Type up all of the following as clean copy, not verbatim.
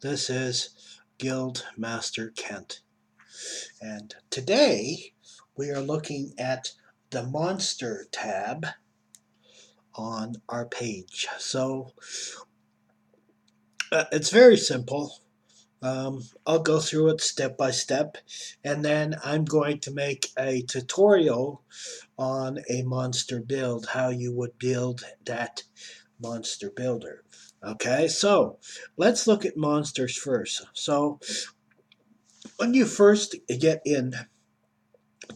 This is Guild Master Kent, and today we are looking at the Monster tab on our page. So it's very simple. I'll go through it step by step, and then I'm going to make a tutorial on a monster build, how you would build that monster builder. Okay, so let's look at monsters first. So when you first get in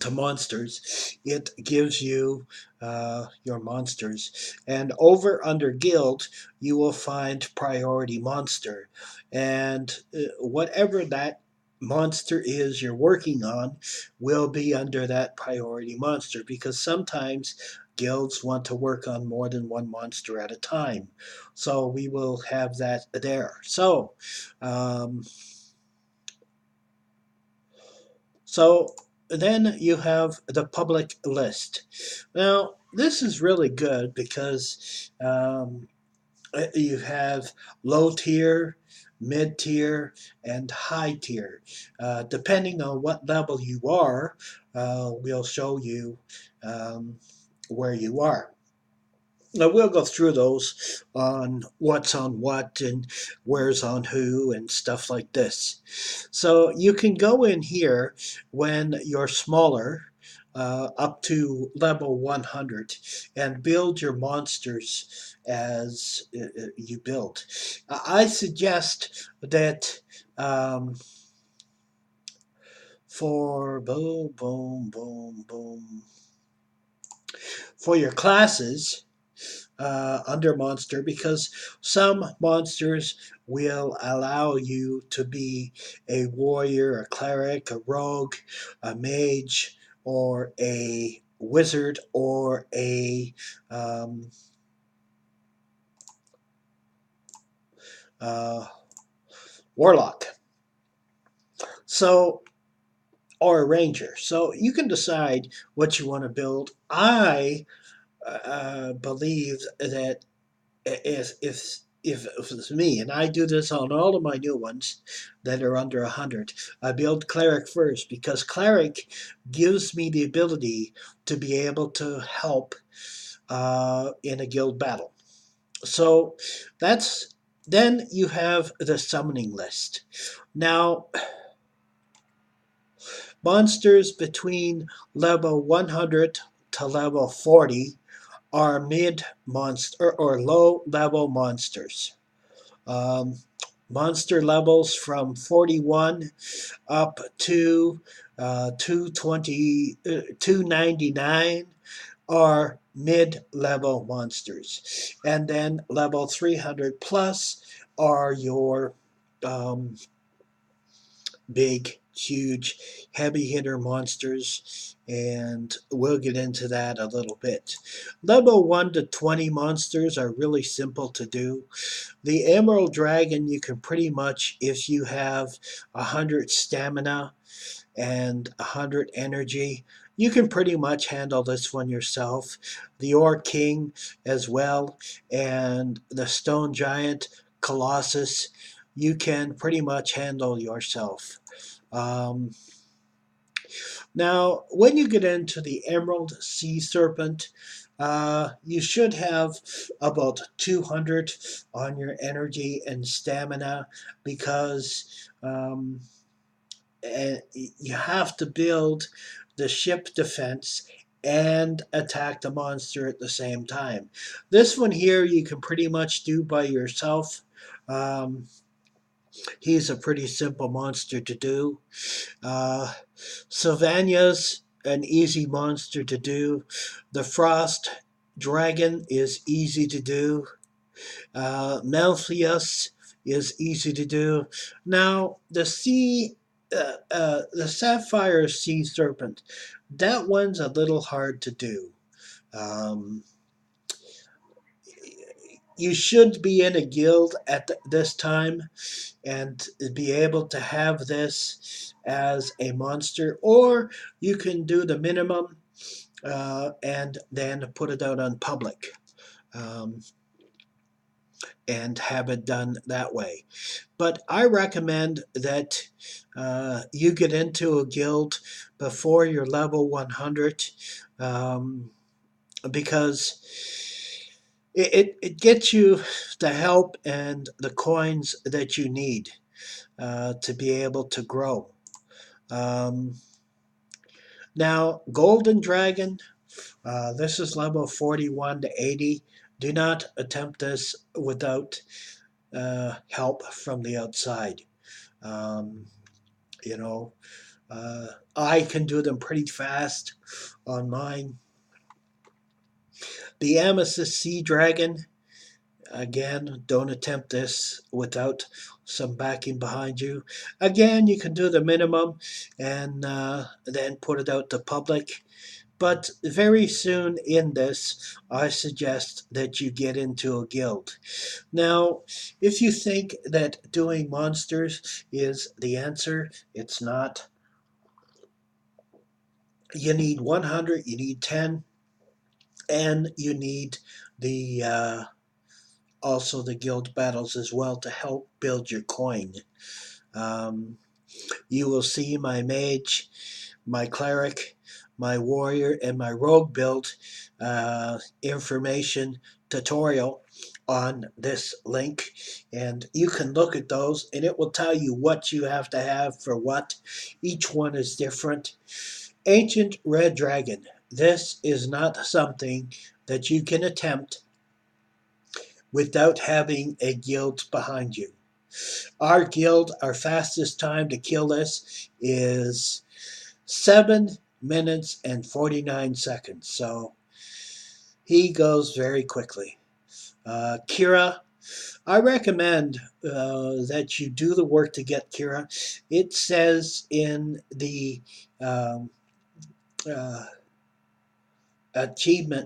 to monsters, it gives you your monsters, and over under guild you will find priority monster, and whatever that monster is you're working on will be under that priority monster, because sometimes guilds want to work on more than one monster at a time, so we will have that there. Um, so then you have the public list. Now, this is really good because you have low tier, mid tier, and high tier. Depending on what level you are, we'll show you um, where you are. Now we'll go through those on what's on what and where's on who and stuff like this. So you can go in here when you're smaller, up to level 100, and build your monsters as you build. I suggest that for boom, boom, boom, boom, for your classes, under monster, because some monsters will allow you to be a warrior, a cleric, a rogue, a mage, or a wizard, or a uh, warlock. So, or a ranger. So you can decide what you want to build. I believe that if it's me, and I do this on all of my new ones that are under 100, I build cleric first, because cleric gives me the ability to be able to help in a guild battle. So that's then you have the summoning list. Now, monsters between level 100 to level 40 are mid monster or low level monsters. Um, Monster levels from 41 up to 299 are mid-level monsters. And then level 300 plus are your um, big, huge, heavy hitter monsters, and we'll get into that a little bit. Level 1 to 20 monsters are really simple to do. The Emerald Dragon, you can pretty much, if you have 100 stamina and 100 energy, you can pretty much handle this one yourself. The Ore King as well, and the Stone Giant, Colossus, you can pretty much handle yourself. Um, Now, when you get into the Emerald Sea Serpent, you should have about 200 on your energy and stamina, because you have to build the ship defense and attack the monster at the same time. This one here you can pretty much do by yourself. Um, he's a pretty simple monster to do. Uh, Sylvania's an easy monster to do. The Frost Dragon is easy to do. Malpheus is easy to do. Now, the Sapphire Sea Serpent, that one's a little hard to do. Um, you should be in a guild at this time and be able to have this as a monster, or you can do the minimum and then put it out on public. Um, and have it done that way. But I recommend that you get into a guild before you're level 100, because it gets you the help and the coins that you need to be able to grow. Um, Now, Golden Dragon, this is level 41 to 80. Do not attempt this without help from the outside. Um, you know, I can do them pretty fast on mine. The Amethyst Sea Dragon, again, don't attempt this without some backing behind you. Again, you can do the minimum and then put it out to public. But very soon in this, I suggest that you get into a guild. Now, if you think that doing monsters is the answer, it's not. You need 100, you need 10, and you need the also the guild battles as well to help build your coin. Um, you will see my mage, my cleric, my warrior, and my rogue build information tutorial on this link, and you can look at those and it will tell you what you have to have for what. Each one is different. Ancient Red Dragon. This is not something that you can attempt without having a guild behind you. Our guild, our fastest time to kill this is 7 minutes and 49 seconds. So he goes very quickly. Kira, I recommend that you do the work to get Kira. It says in the uh,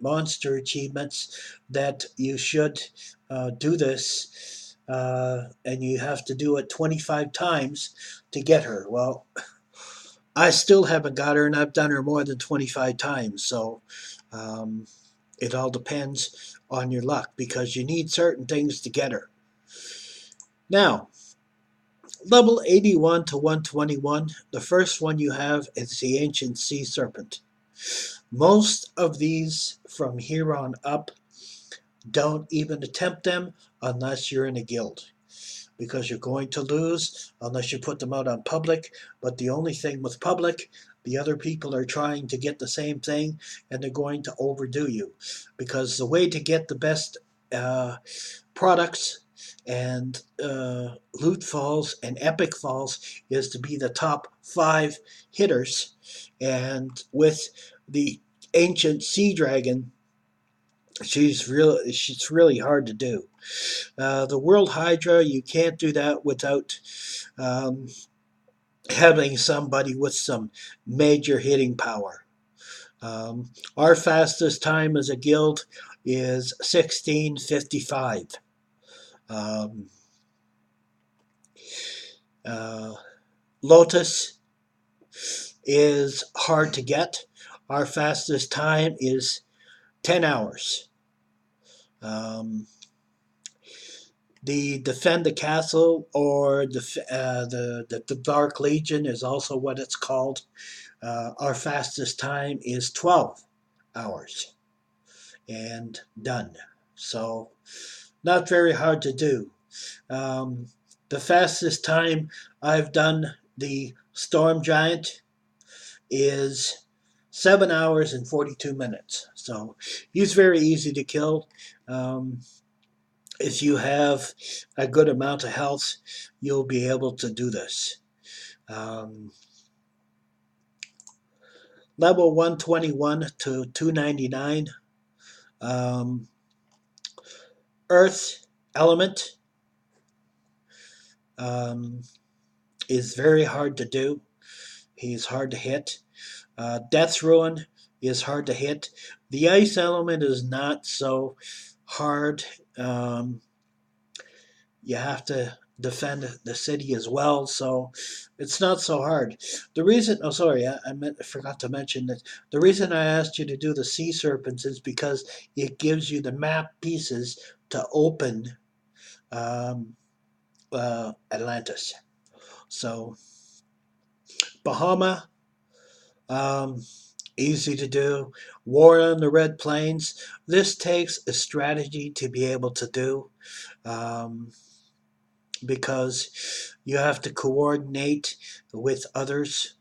monster achievements, that you should do this, and you have to do it 25 times to get her. Well, I still haven't got her, and I've done her more than 25 times. So um, it all depends on your luck, because you need certain things to get her. Now, level 81 to 121, the first one you have is the Ancient Sea Serpent. Most of these from here on up, don't even attempt them unless you're in a guild, because you're going to lose unless you put them out on public. But the only thing with public, the other people are trying to get the same thing, and they're going to overdo you, because the way to get the best products and loot falls and epic falls is to be the top 5 hitters. And with the Ancient Sea Dragon, she's really hard to do. The World Hydra, you can't do that without um, having somebody with some major hitting power. Our fastest time as a guild is 16:55. Um, Lotus is hard to get. Our fastest time is 10 hours. The Defend the Castle, or the Dark Legion is also what it's called. Our fastest time is 12 hours and done. So not very hard to do. The fastest time I've done the Storm Giant is 7 hours and 42 minutes. So he's very easy to kill. If you have a good amount of health, you'll be able to do this. Level 121 to 299. Earth Element is very hard to do. He's hard to hit. Death's Ruin is hard to hit. The Ice Element is not so hard. You have to defend the city as well, so it's not so hard. The reason, oh sorry, I forgot to mention that the reason I asked you to do the Sea Serpents is because it gives you the map pieces to open um, Atlantis. So Bahama, um, easy to do. War on the Red Plains. This takes a strategy to be able to do, um, because you have to coordinate with others.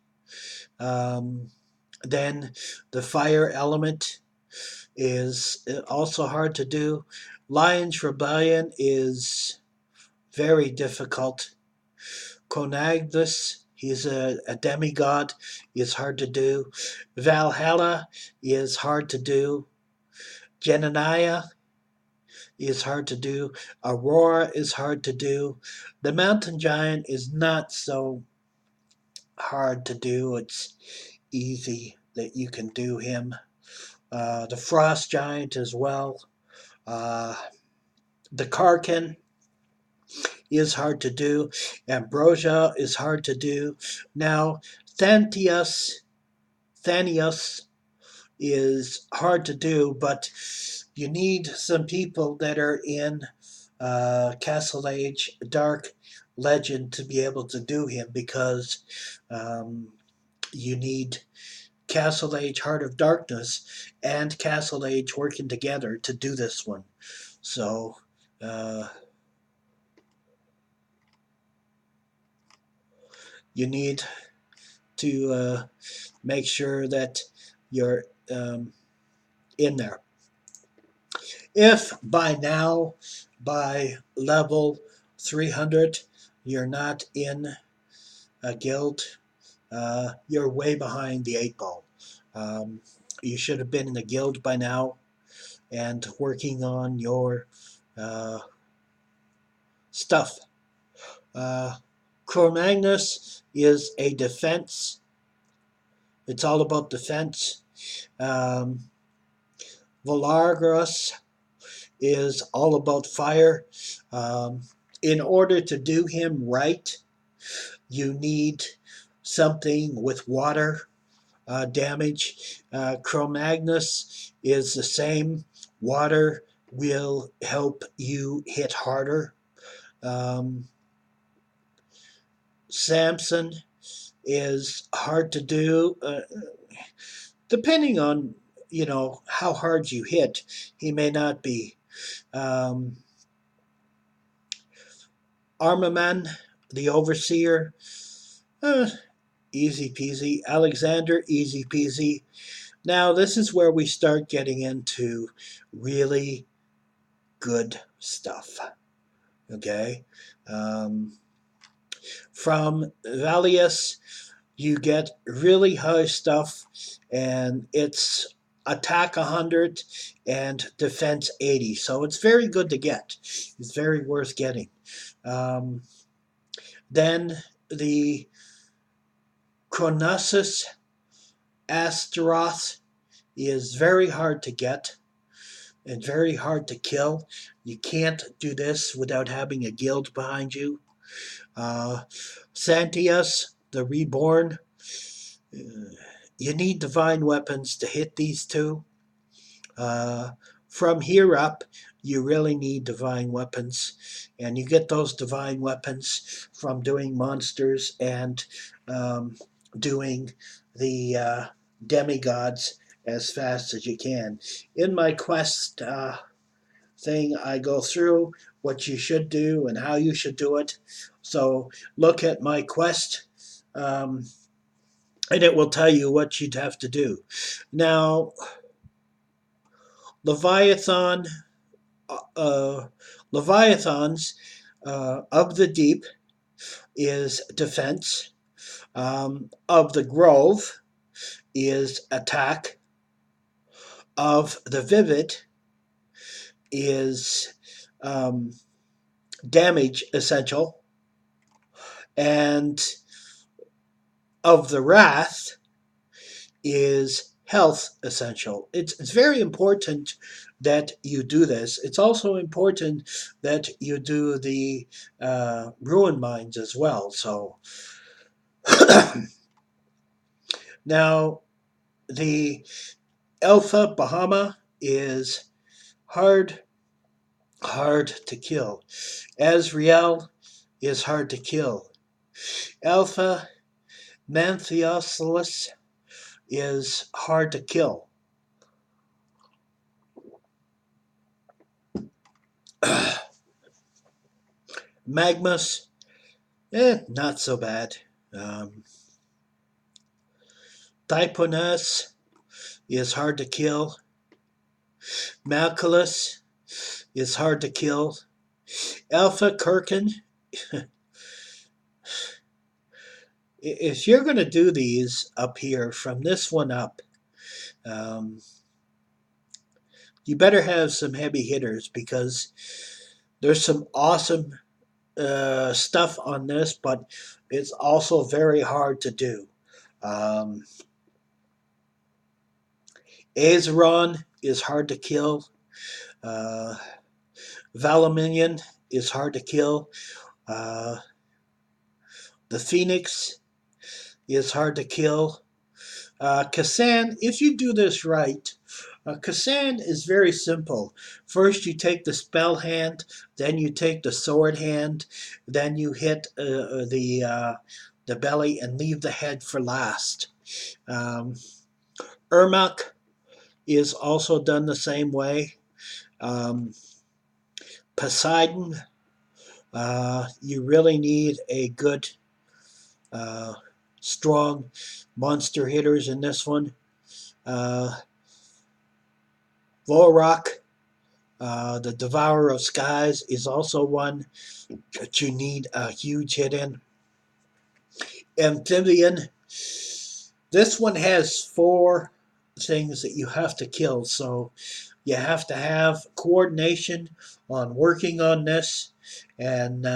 Um, then the fire element is also hard to do. Lion's Rebellion is very difficult. Conagnus, he's a demigod, is hard to do. Valhalla is hard to do. Genania is hard to do. Aurora is hard to do. The Mountain Giant is not so hard to do. It's easy that you can do him. The Frost Giant as well. Uh, the Karkin is hard to do. Ambrosia is hard to do. Now, Thanios is hard to do, but you need some people that are in Castle Age Dark Legend to be able to do him, because um, you need Castle Age Heart of Darkness and Castle Age working together to do this one. So uh, you need to make sure that you're in there. If by now, by level 300, you're not in a guild, you're way behind the 8 ball. Um, you should have been in a guild by now and working on your stuff. Cro-Magnus is a defense. It's all about defense. Um, Volagros is all about fire. Um, in order to do him right, you need something with water damage. Cro-Magnus is the same. Water will help you hit harder. Um, Samson is hard to do, depending on how hard you hit. He may not be. Um, Armaman, the Overseer, uh, easy peasy. Alexander, easy peasy. Now this is where we start getting into really good stuff. Okay, from Valius you get really high stuff, and it's attack 100 and defense 80. So it's very good to get. It's very worth getting. Um, then the Chronosus Astaroth is very hard to get and very hard to kill. You can't do this without having a guild behind you. Santius, the Reborn, you need divine weapons to hit these two. From here up, you really need divine weapons, and you get those divine weapons from doing monsters and doing the demigods as fast as you can. In my quest thing, I go through what you should do and how you should do it. So look at my quest, and it will tell you what you'd have to do. Now, Leviathan, Leviathans of the deep is defense. Of the grove is attack. Of the vivid is damage essential. And of the wrath is health essential. It's very important that you do this. It's also important that you do the ruin mines as well. So now the Alpha Bahama is hard hard to kill. Azrael is hard to kill. Alpha Mantheosaurus is hard to kill. Magmus, not so bad. Um, Typonus is hard to kill. Malculus is hard to kill. Alpha Kirkin, if you're going to do these up here from this one up, um, you better have some heavy hitters because there's some awesome stuff on this, but it's also very hard to do. Um, Azeron is hard to kill. Uh, Valaminion is hard to kill. Uh, the Phoenix is hard to kill. Kassan, if you do this right, Kassan is very simple. First, you take the spell hand, then you take the sword hand, then you hit the belly and leave the head for last. Ermac is also done the same way. Poseidon, you really need a good, strong monster hitters in this one. Vorok, the Devourer of Skies, is also one that you need a huge hit in. Amphibian, this one has 4 things that you have to kill, so you have to have coordination on working on this and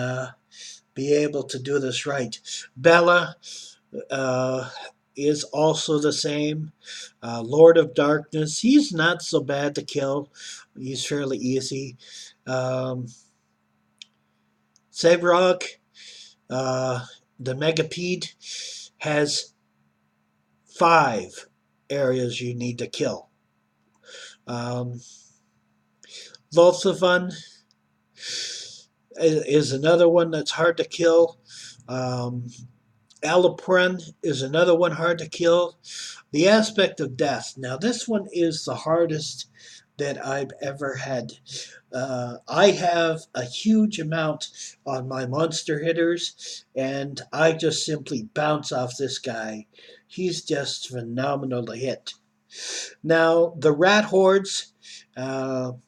be able to do this right. Bella is also the same. Lord of Darkness, he's not so bad to kill. He's fairly easy. Sevrog, the Megapede, has 5 areas you need to kill. Volsifun is another one that's hard to kill. Alapren is another one hard to kill. The Aspect of Death. Now this one is the hardest that I've ever had. I have a huge amount on my monster hitters, and I just simply bounce off this guy. He's just phenomenal to hit. Now, the rat hordes, Borganosh,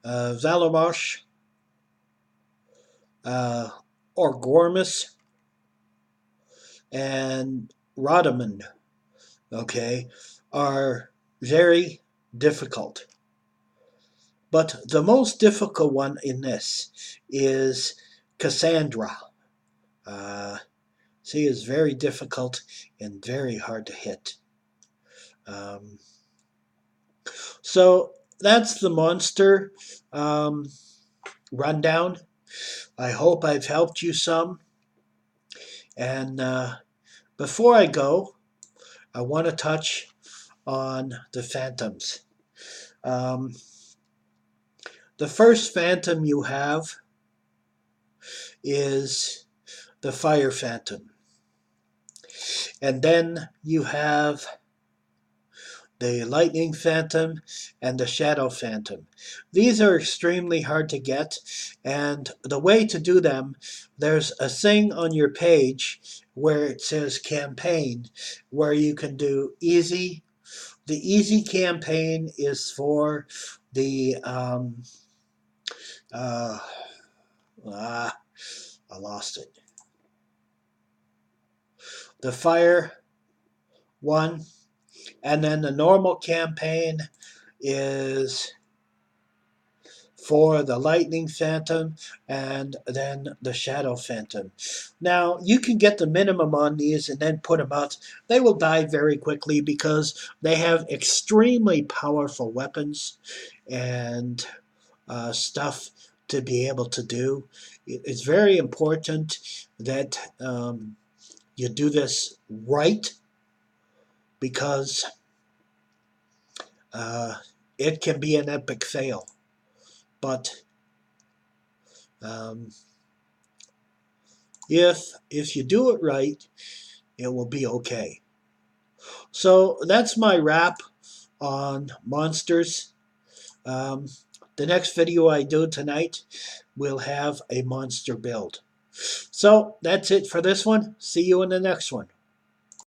Zalamosh, Orgormus, and Rodamund, okay, are very difficult. But the most difficult one in this is Cassandra. She is very difficult and very hard to hit. So that's the monster rundown. I hope I've helped you some. And before I go, I want to touch on the phantoms. The first phantom you have is the fire phantom. And then you have the lightning phantom and the shadow phantom. These are extremely hard to get, and the way to do them, there's a thing on your page where it says campaign, where you can do easy. The easy campaign is for the I lost it. The fire one, and then the normal campaign is for the lightning phantom and then the shadow phantom. Now you can get the minimum on these and then put them out. They will die very quickly because they have extremely powerful weapons and stuff to be able to do. It's very important that you do this right, because it can be an epic fail. But if you do it right, it will be okay. So that's my wrap on monsters. The next video I do tonight will have a monster build. So that's it for this one. See you in the next one.